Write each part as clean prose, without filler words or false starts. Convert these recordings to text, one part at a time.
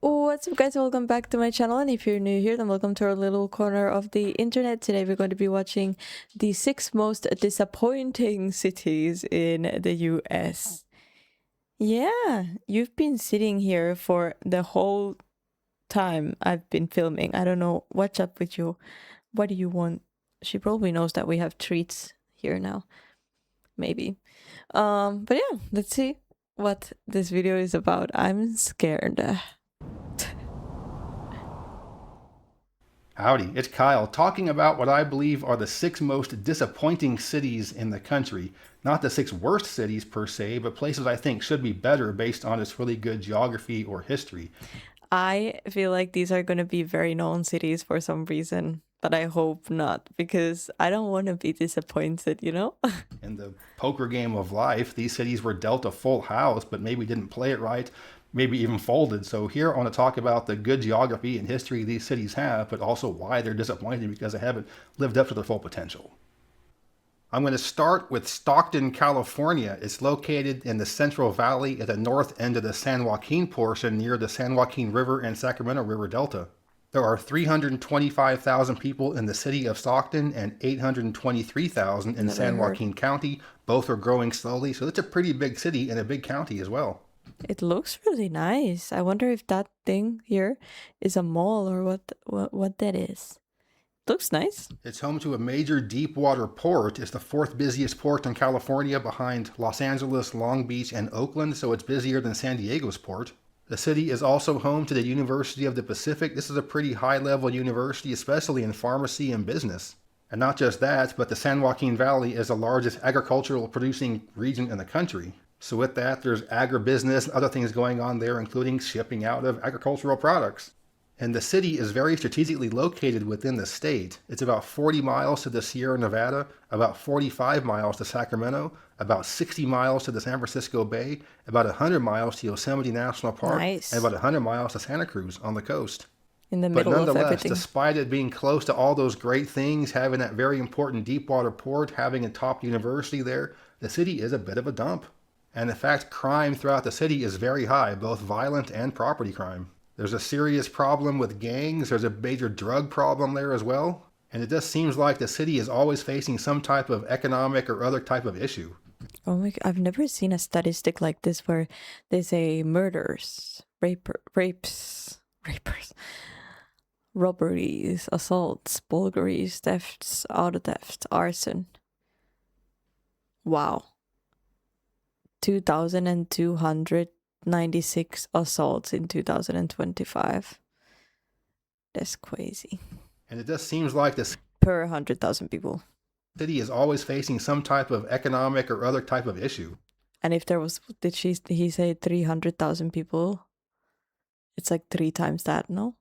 What's up, guys? Welcome back to my channel, and if you're new here, then welcome to our little corner of the internet. Today we're going to be watching the 6 most disappointing cities in the US. Yeah, you've been sitting here for the whole time I've been filming. I don't know what's up with you. What do you want? She probably knows that we have treats here now. Maybe. But yeah, let's see what this video is about. I'm scared. Howdy, it's Kyle talking about what I believe are the 6 most disappointing cities in the country. Not the 6 worst cities per se, but places I think should be better based on its really good geography or history. I feel like these are going to be very known cities for some reason, but I hope not, because I don't want to be disappointed, you know? In the poker game of life, these cities were dealt a full house, but maybe didn't play it right, maybe even folded. So here I want to talk about the good geography and history these cities have, but also why they're disappointing because they haven't lived up to their full potential. I'm going to start with Stockton, California. It's located in the Central Valley at the north end of the San Joaquin portion near the San Joaquin River and Sacramento River Delta. There are 325,000 people in the city of Stockton and 823,000 in San Joaquin County. Both are growing slowly, so it's a pretty big city and a big county as well. It looks really nice. I wonder if that thing here is a mall or what that is. Looks nice. It's home to a major deep water port. It's the 4th busiest port in California behind Los Angeles, Long Beach, and Oakland, so it's busier than San Diego's port. The city is also home to the University of the Pacific. This is a pretty high-level university, especially in pharmacy and business. And not just that, but the San Joaquin Valley is the largest agricultural producing region in the country. So with that, there's agribusiness and other things going on there, including shipping out of agricultural products. And the city is very strategically located within the state. It's about 40 miles to the Sierra Nevada, about 45 miles to Sacramento, about 60 miles to the San Francisco Bay, about 100 miles to Yosemite National Park, Nice. and about 100 miles to Santa Cruz on the coast. In the But middle of nonetheless, everything. despite it being close to all those great things, having that very important deep water port, having a top university there, the city is a bit of a dump. And in fact, crime throughout the city is very high, both violent and property crime. There's a serious problem with gangs. There's a major drug problem there as well. And it just seems like the city is always facing some type of economic or other type of issue. Oh my, I've never seen a statistic like this where they say murders, rapes, robberies, assaults, burglaries, thefts, auto theft, arson. Wow. 2,296 assaults in 2025. That's crazy. And it just seems like the Per 100,000 people. city is always facing some type of economic or other type of issue. And if there was, he say 300,000 people? It's like 3 times that, no?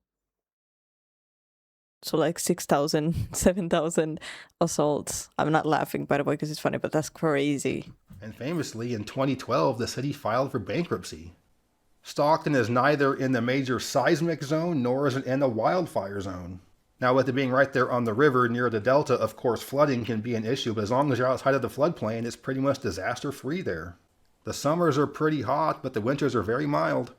So like 6,000, 7,000 assaults. I'm not laughing, by the way, because it's funny, but that's crazy. And famously, in 2012, the city filed for bankruptcy. Stockton is neither in the major seismic zone nor is it in the wildfire zone. Now, with it being right there on the river near the delta, of course, flooding can be an issue, but as long as you're outside of the floodplain, it's pretty much disaster-free there. The summers are pretty hot, but the winters are very mild.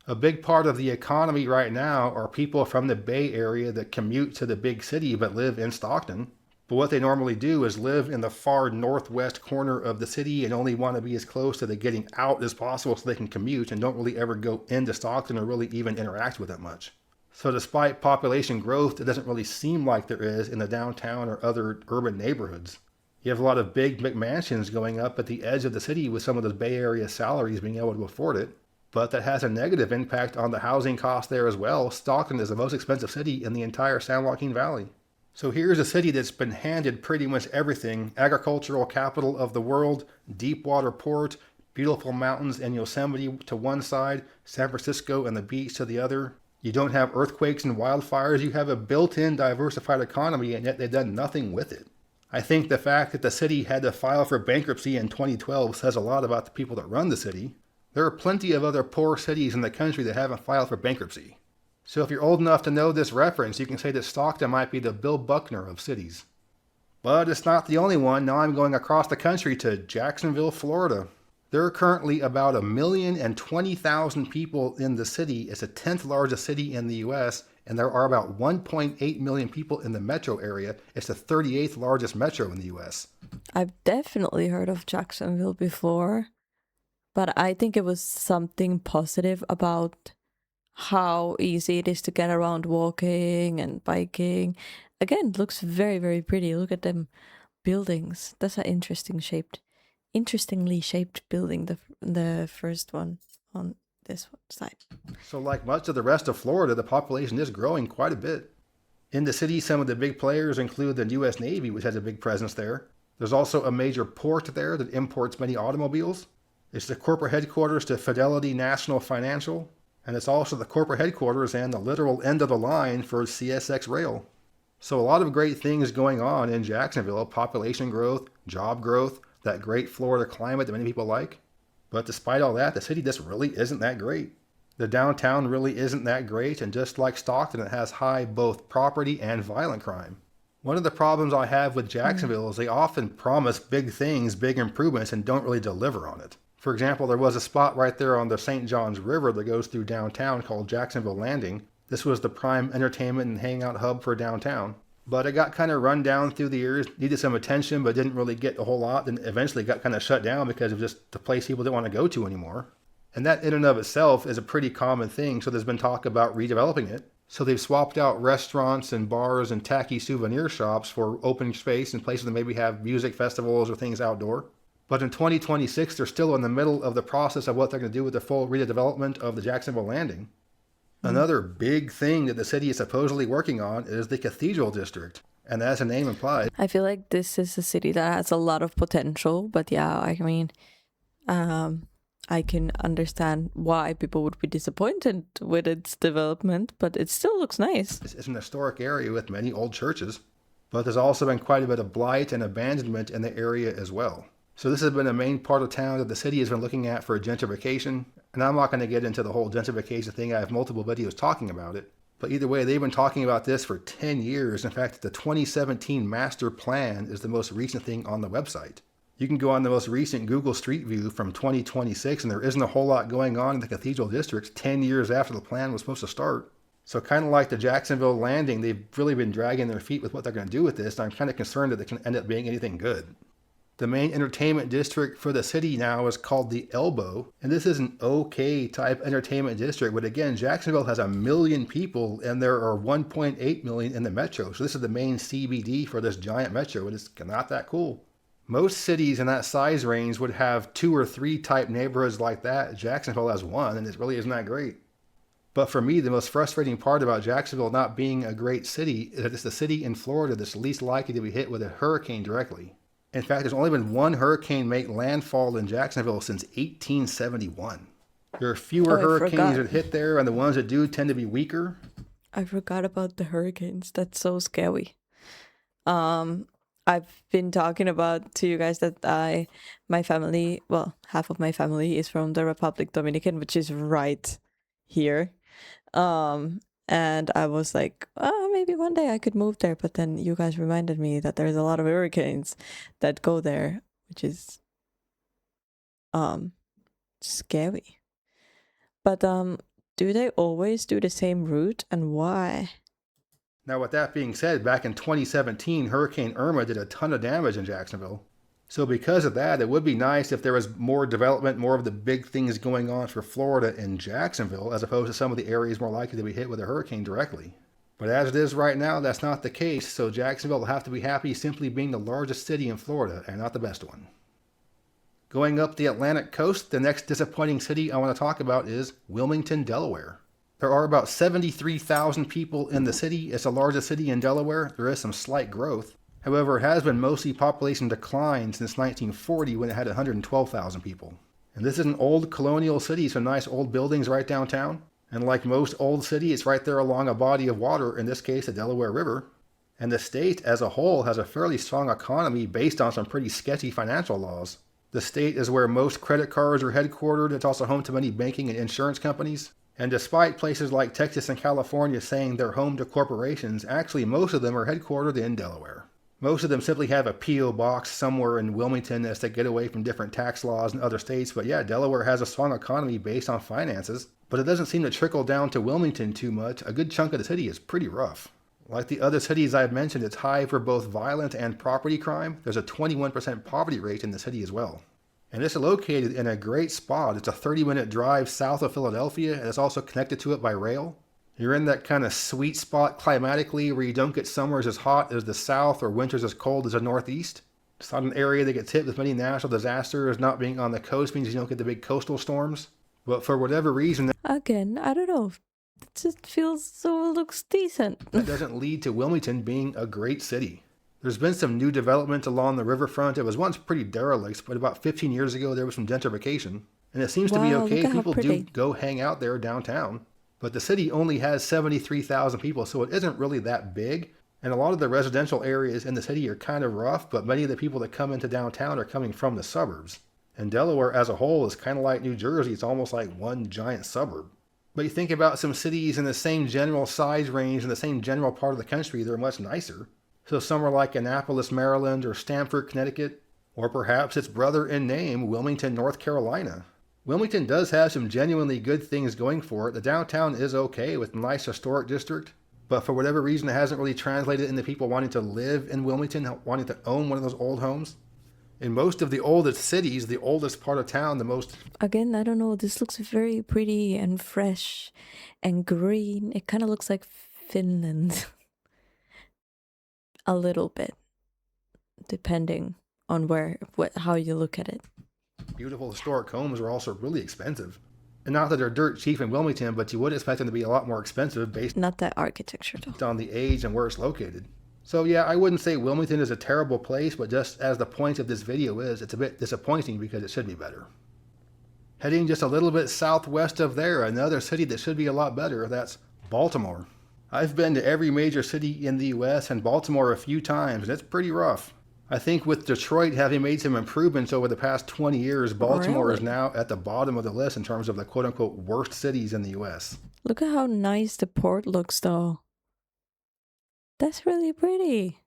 A big part of the economy right now are people from the Bay Area that commute to the big city but live in Stockton. But what they normally do is live in the far northwest corner of the city and only want to be as close to the getting out as possible so they can commute and don't really ever go into Stockton or really even interact with it much. So despite population growth, it doesn't really seem like there is in the downtown or other urban neighborhoods. You have a lot of big McMansions going up at the edge of the city with some of those Bay Area salaries being able to afford it. But that has a negative impact on the housing cost there as well. Stockton is the most expensive city in the entire San Joaquin Valley. So here's a city that's been handed pretty much everything. Agricultural capital of the world, deep water port, beautiful mountains and Yosemite to one side, San Francisco and the beach to the other. You don't have earthquakes and wildfires. You have a built-in diversified economy, and yet they've done nothing with it. I think the fact that the city had to file for bankruptcy in 2012 says a lot about the people that run the city. There are plenty of other poor cities in the country that haven't filed for bankruptcy. So if you're old enough to know this reference, you can say that Stockton might be the Bill Buckner of cities. But it's not the only one. Now I'm going across the country to Jacksonville, Florida. There are currently about 1,020,000 people in the city. It's the 10th largest city in the US, and there are about 1.8 million people in the metro area. It's the 38th largest metro in the US. I've definitely heard of Jacksonville before, but I think it was something positive about how easy it is to get around walking and biking. Again, it looks very, very pretty. Look at them buildings. That's an interestingly shaped building, the first one on this side. So like much of the rest of Florida, the population is growing quite a bit. In the city, some of the big players include the U.S. Navy, which has a big presence there. There's also a major port there that imports many automobiles. It's the corporate headquarters to Fidelity National Financial, and it's also the corporate headquarters and the literal end of the line for CSX Rail. So a lot of great things going on in Jacksonville: population growth, job growth, that great Florida climate that many people like. But despite all that, the city just really isn't that great. The downtown really isn't that great, and just like Stockton, it has high both property and violent crime. One of the problems I have with Jacksonville is they often promise big things, big improvements, and don't really deliver on it. For example, there was a spot right there on the St. Johns River that goes through downtown called Jacksonville Landing. This was the prime entertainment and hangout hub for downtown. But it got kind of run down through the years, needed some attention, but didn't really get a whole lot, and eventually got kind of shut down because of just the place people didn't want to go to anymore. And that in and of itself is a pretty common thing, so there's been talk about redeveloping it. So they've swapped out restaurants and bars and tacky souvenir shops for open space and places that maybe have music festivals or things outdoor. But in 2026, they're still in the middle of the process of what they're going to do with the full redevelopment of the Jacksonville Landing. Another big thing that the city is supposedly working on is the Cathedral District. And as the name implies, I feel like this is a city that has a lot of potential, but yeah, I mean, I can understand why people would be disappointed with its development, but it still looks nice. it's an historic area with many old churches, but there's also been quite a bit of blight and abandonment in the area as well. So this has been a main part of town that the city has been looking at for gentrification. And I'm not going to get into the whole gentrification thing. I have multiple videos talking about it. But either way, they've been talking about this for 10 years. In fact, the 2017 master plan is the most recent thing on the website. You can go on the most recent Google Street View from 2026, and there isn't a whole lot going on in the Cathedral District 10 years after the plan was supposed to start. So kind of like the Jacksonville Landing, they've really been dragging their feet with what they're going to do with this. And I'm kind of concerned that it can end up being anything good. The main entertainment district for the city now is called the Elbow, and this is an okay type entertainment district, but again, Jacksonville has 1 million people and there are 1.8 million in the metro, so this is the main CBD for this giant metro, and it's not that cool. Most cities in that size range would have 2 or 3 type neighborhoods like that. Jacksonville has 1, and it really isn't that great. But for me, the most frustrating part about Jacksonville not being a great city is that it's the city in Florida that's least likely to be hit with a hurricane directly. In fact, there's only been 1 hurricane make landfall in Jacksonville since 1871. There are fewer hurricanes that hit there, and the ones that do tend to be weaker. I forgot about the hurricanes. That's so scary. I've been talking about to you guys that my family, well, half of my family is from the Republic Dominican, which is right here. And I was like, oh, maybe one day I could move there. But then you guys reminded me that there's a lot of hurricanes that go there, which is scary. But do they always do the same route, and why? Now, with that being said, back in 2017, Hurricane Irma did a ton of damage in Jacksonville. So because of that, it would be nice if there was more development, more of the big things going on for Florida in Jacksonville, as opposed to some of the areas more likely to be hit with a hurricane directly. But as it is right now, that's not the case, so Jacksonville will have to be happy simply being the largest city in Florida, and not the best one. Going up the Atlantic coast, the next disappointing city I want to talk about is Wilmington, Delaware. There are about 73,000 people in the city. It's the largest city in Delaware. There is some slight growth. However, it has been mostly population decline since 1940 when it had 112,000 people. And this is an old colonial city, so nice old buildings right downtown. And like most old cities, it's right there along a body of water, in this case the Delaware River. And the state as a whole has a fairly strong economy based on some pretty sketchy financial laws. The state is where most credit cards are headquartered. It's also home to many banking and insurance companies. And despite places like Texas and California saying they're home to corporations, actually most of them are headquartered in Delaware. Most of them simply have a P.O. box somewhere in Wilmington as they get away from different tax laws in other states. But yeah, Delaware has a strong economy based on finances, but it doesn't seem to trickle down to Wilmington too much. A good chunk of the city is pretty rough. Like the other cities I've mentioned, it's high for both violent and property crime. There's a 21% poverty rate in the city as well. And it's located in a great spot. It's a 30-minute drive south of Philadelphia, and it's also connected to it by rail. You're in that kind of sweet spot climatically where you don't get summers as hot as the south or winters as cold as the northeast. It's not an area that gets hit with many natural disasters. Not being on the coast means you don't get the big coastal storms. But for whatever reason, Again, I don't know. It just feels so looks decent. that doesn't lead to Wilmington being a great city. There's been some new development along the riverfront. It was once pretty derelict, but about 15 years ago there was some gentrification. And it seems to be Wow, okay. look at how People do pretty. go hang out there downtown. But the city only has 73,000 people, so it isn't really that big. And a lot of the residential areas in the city are kind of rough, but many of the people that come into downtown are coming from the suburbs. And Delaware as a whole is kind of like New Jersey. It's almost like one giant suburb. But you think about some cities in the same general size range in the same general part of the country, they're much nicer. So somewhere like Annapolis, Maryland, or Stamford, Connecticut, or perhaps its brother in name, Wilmington, North Carolina. Wilmington does have some genuinely good things going for it. The downtown is okay with a nice historic district, but for whatever reason it hasn't really translated into people wanting to live in Wilmington, wanting to own one of those old homes. In most of the oldest cities, the oldest part of town, the most... Again, I don't know. This looks very pretty and fresh and green. It kind of looks like Finland. A little bit, depending on how you look at it. Beautiful historic homes are also really expensive. And not that they're dirt cheap in Wilmington, but you would expect them to be a lot more expensive based Not that architecture though. on the age and where it's located. So yeah, I wouldn't say Wilmington is a terrible place, but just as the point of this video is, it's a bit disappointing because it should be better. Heading just a little bit southwest of there, another city that should be a lot better, that's Baltimore. I've been to every major city in the US and Baltimore a few times, and it's pretty rough. I think with Detroit having made some improvements over the past 20 years, Baltimore is Really? now at the bottom of the list in terms of the quote-unquote worst cities in the US. Look at how nice the port looks though. That's really pretty.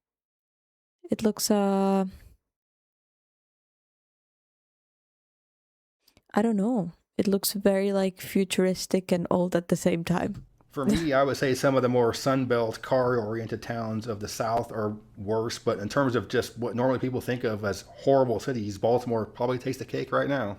It looks I don't know. It looks very like futuristic and old at the same time. For me, I would say some of the more Sunbelt car-oriented towns of the South are worse, but in terms of just what normally people think of as horrible cities, Baltimore probably takes the cake right now.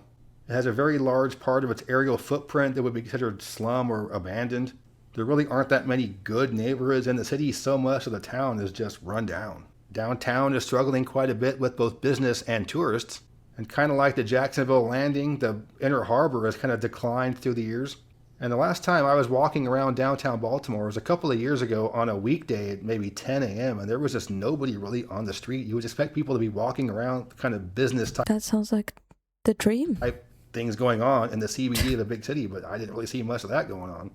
It has a very large part of its aerial footprint that would be considered slum or abandoned. There really aren't that many good neighborhoods in the city, so much of the town is just run down. Downtown is struggling quite a bit with both business and tourists, and kind of like the Jacksonville landing, the inner harbor has kind of declined through the years. And the last time I was walking around downtown Baltimore was a couple of years ago on a weekday at maybe 10 a.m. and there was just nobody really on the street. You would expect people to be walking around kind of business That sounds like the dream. type things going on in the CBD of a big city, but I didn't really see much of that going on.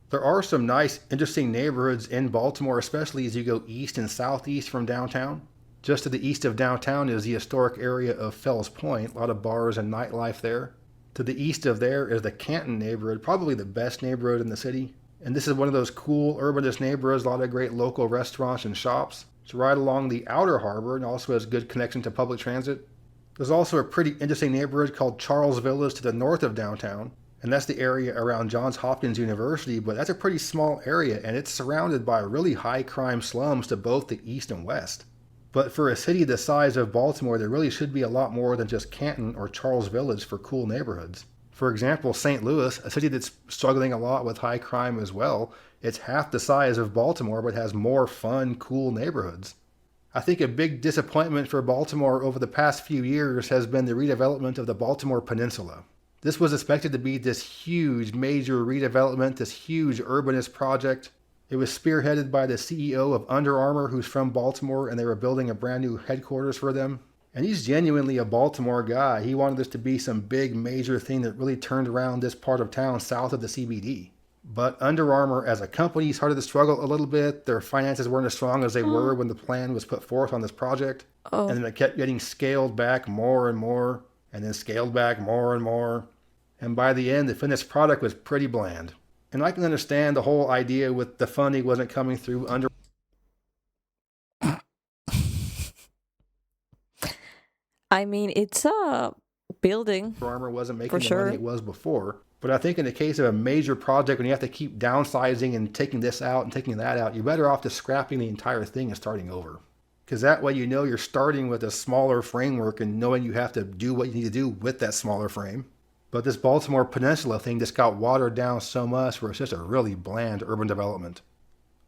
There are some nice, interesting neighborhoods in Baltimore, especially as you go east and southeast from downtown. Just to the east of downtown is the historic area of Fells Point, a lot of bars and nightlife there. To the east of there is the Canton neighborhood, probably the best neighborhood in the city. And this is one of those cool urbanist neighborhoods, a lot of great local restaurants and shops. It's right along the outer harbor and also has good connection to public transit. There's also a pretty interesting neighborhood called Charles Villas to the north of downtown. And that's the area around Johns Hopkins University, but that's a pretty small area and it's surrounded by really high crime slums to both the east and west. But for a city the size of Baltimore, there really should be a lot more than just Canton or Charles Village for cool neighborhoods. For example, St. Louis, a city that's struggling a lot with high crime as well, it's half the size of Baltimore but has more fun, cool neighborhoods. I think a big disappointment for Baltimore over the past few years has been the redevelopment of the Baltimore Peninsula. This was expected to be this huge major redevelopment, this huge urbanist project. It was spearheaded by the CEO of Under Armour, who's from Baltimore, and they were building a brand new headquarters for them. And he's genuinely a Baltimore guy. He wanted this to be some big major thing that really turned around this part of town south of the CBD. But Under Armour as a company started to struggle a little bit. Their finances weren't as strong as they were when the plan was put forth on this project. And then it kept getting scaled back more and more, and then scaled back more and more. And by the end, the finished product was pretty bland. And I can understand the whole idea with the funding wasn't coming through Under I mean, it's a building Armor wasn't for making the sure. money it was before. But I think in the case of a major project, when you have to keep downsizing and taking this out and taking that out, you're better off just scrapping the entire thing and starting over. Because that way you know you're starting with a smaller framework and knowing you have to do what you need to do with that smaller frame. But this Baltimore Peninsula thing just got watered down so much where it's just a really bland urban development.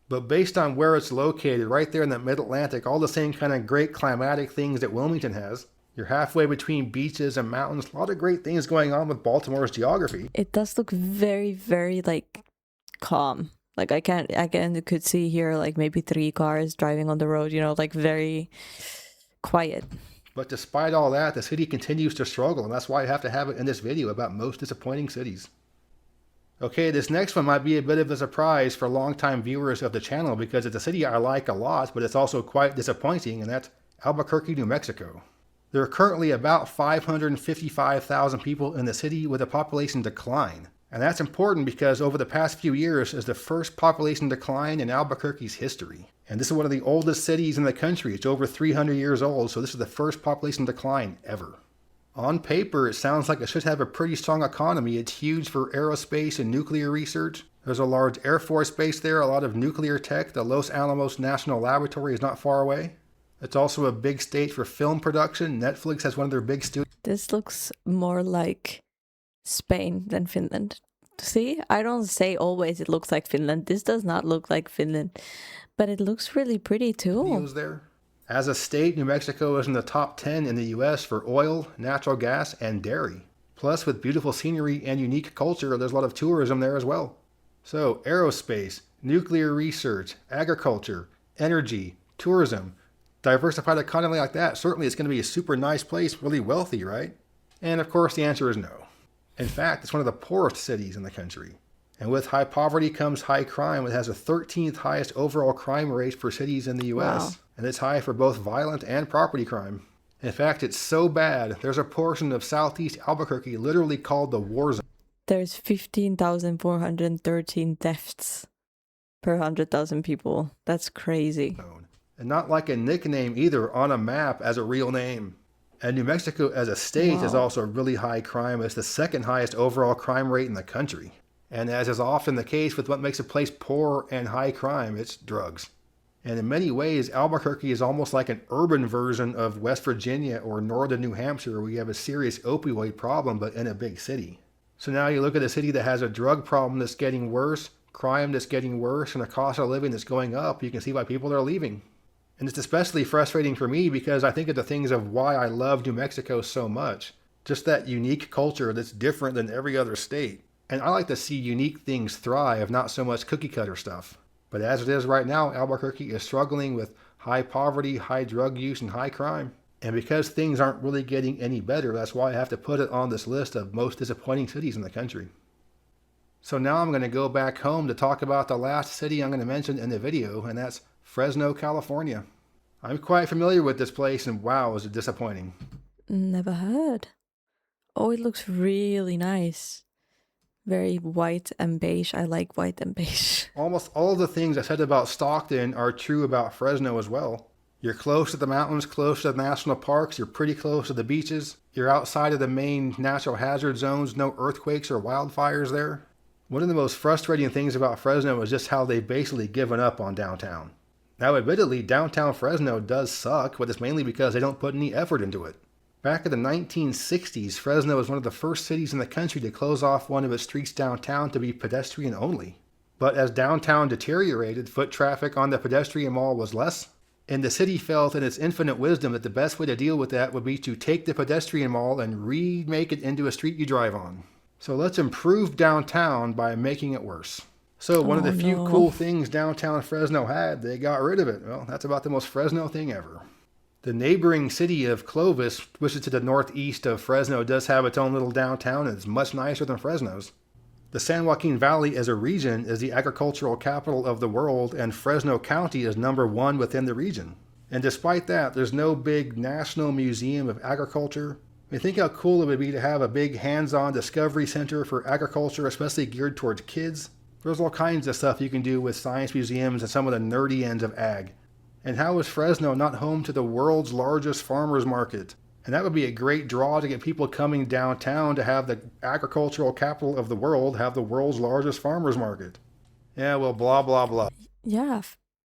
But based on where it's located, right there in the mid-Atlantic, all the same kind of great climatic things that Wilmington has, you're halfway between beaches and mountains, a lot of great things going on with Baltimore's geography. It does look very, very like calm. Like I could see here like maybe 3 cars driving on the road, like very quiet. But despite all that, the city continues to struggle, and that's why I have to have it in this video about most disappointing cities. Okay, this next one might be a bit of a surprise for longtime viewers of the channel because it's a city I like a lot, but it's also quite disappointing, and that's Albuquerque, New Mexico. There are currently about 555,000 people in the city with a population decline. And that's important because over the past few years is the first population decline in Albuquerque's history. And this is one of the oldest cities in the country. It's over 300 years old, so this is the first population decline ever. On paper, it sounds like it should have a pretty strong economy. It's huge for aerospace and nuclear research. There's a large Air Force base there, a lot of nuclear tech. The Los Alamos National Laboratory is not far away. It's also a big state for film production. Netflix has one of their big studios. This looks more like Spain than Finland. See, I don't say always it looks like Finland. This does not look like Finland, but it looks really pretty too. There. As a state, New Mexico is in the top 10 in the U.S. for oil, natural gas, and dairy. Plus, with beautiful scenery and unique culture, there's a lot of tourism there as well. So, aerospace, nuclear research, agriculture, energy, tourism, diversified economy like that, certainly it's going to be a super nice place, really wealthy, right? And of course the answer is no. In fact, it's one of the poorest cities in the country. And with high poverty comes high crime. It has the 13th highest overall crime rate for cities in the US. Wow. And it's high for both violent and property crime. In fact, it's so bad, there's a portion of southeast Albuquerque literally called the war zone. There's 15,413 thefts per 100,000 people. That's crazy. And not like a nickname either on a map as a real name. And New Mexico as a state is also really high crime. It's the second highest overall crime rate in the country. And as is often the case with what makes a place poor and high crime, it's drugs. And in many ways, Albuquerque is almost like an urban version of West Virginia or northern New Hampshire, where you have a serious opioid problem, but in a big city. So now you look at a city that has a drug problem that's getting worse, crime that's getting worse, and a cost of living that's going up. You can see why people are leaving. And it's especially frustrating for me because I think of the things of why I love New Mexico so much. Just that unique culture that's different than every other state. And I like to see unique things thrive, not so much cookie cutter stuff. But as it is right now, Albuquerque is struggling with high poverty, high drug use, and high crime. And because things aren't really getting any better, that's why I have to put it on this list of most disappointing cities in the country. So now I'm going to go back home to talk about the last city I'm going to mention in the video, and that's Fresno, California. I'm quite familiar with this place, and wow, is it disappointing. Never heard. Oh, it looks really nice. Very white and beige. I like white and beige. Almost all of the things I said about Stockton are true about Fresno as well. You're close to the mountains, close to the national parks, you're pretty close to the beaches. You're outside of the main natural hazard zones, no earthquakes or wildfires there. One of the most frustrating things about Fresno is just how they've basically given up on downtown. Now, admittedly, downtown Fresno does suck, but it's mainly because they don't put any effort into it. Back in the 1960s, Fresno was one of the first cities in the country to close off one of its streets downtown to be pedestrian only. But as downtown deteriorated, foot traffic on the pedestrian mall was less, and the city felt in its infinite wisdom that the best way to deal with that would be to take the pedestrian mall and remake it into a street you drive on. So let's improve downtown by making it worse. So one of the few cool things downtown Fresno had, they got rid of it. Well, that's about the most Fresno thing ever. The neighboring city of Clovis, which is to the northeast of Fresno, does have its own little downtown, and it's much nicer than Fresno's. The San Joaquin Valley as a region is the agricultural capital of the world, and Fresno County is #1 within the region. And despite that, there's no big national museum of agriculture. I mean, think how cool it would be to have a big hands-on discovery center for agriculture, especially geared towards kids. There's all kinds of stuff you can do with science museums and some of the nerdy ends of ag. And how is Fresno not home to the world's largest farmers market? And that would be a great draw to get people coming downtown to have the agricultural capital of the world, have the world's largest farmers market. Yeah, well, blah, blah, blah. Yeah,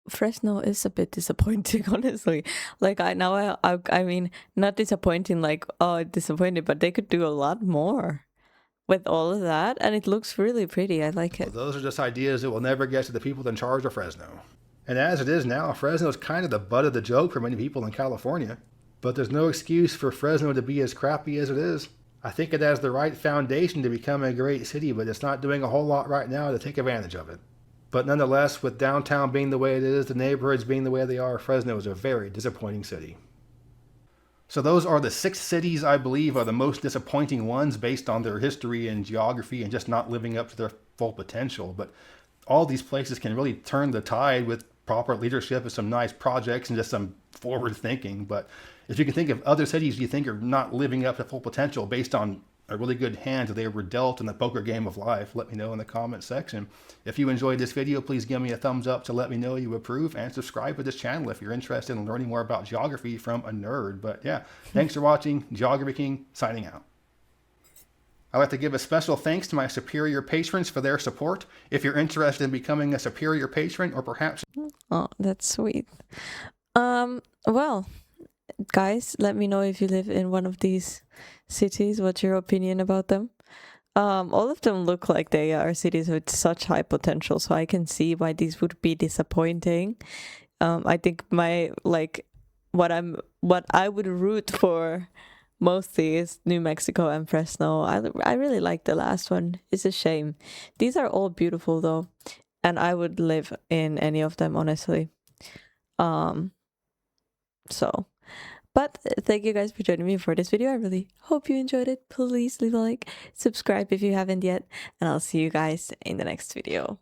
Fresno is a bit disappointing, honestly. Like I mean, not disappointing, like, oh, disappointed, but they could do a lot more with all of that, and it looks really pretty. I like Well, it. those are just ideas that will never get to the people in charge of Fresno. And as it is now, Fresno is kind of the butt of the joke for many people in California. But there's no excuse for Fresno to be as crappy as it is. I think it has the right foundation to become a great city, but it's not doing a whole lot right now to take advantage of it. But nonetheless, with downtown being the way it is, the neighborhoods being the way they are, Fresno is a very disappointing city. So those are the 6 cities I believe are the most disappointing ones based on their history and geography and just not living up to their full potential. But all these places can really turn the tide with proper leadership and some nice projects and just some forward thinking. But if you can think of other cities you think are not living up to full potential based on a really good hand that they were dealt in the poker game of life, let me know in the comment section. If you enjoyed this video, please give me a thumbs up to let me know you approve, and subscribe to this channel if you're interested in learning more about geography from a nerd. But yeah, thanks for watching. Geography King signing out. I'd like to give a special thanks to my superior patrons for their support. If you're interested in becoming a superior patron, or perhaps... Oh, that's sweet. Well, guys, let me know if you live in one of these cities. What's your opinion about them? All of them look like they are cities with such high potential, so I can see why these would be disappointing. I think what I would root for mostly is New Mexico and Fresno. I really like the last one. It's a shame. These are all beautiful though, and I would live in any of them, honestly. So, but thank you guys for joining me for this video. I really hope you enjoyed it. Please leave a like, subscribe if you haven't yet, and I'll see you guys in the next video.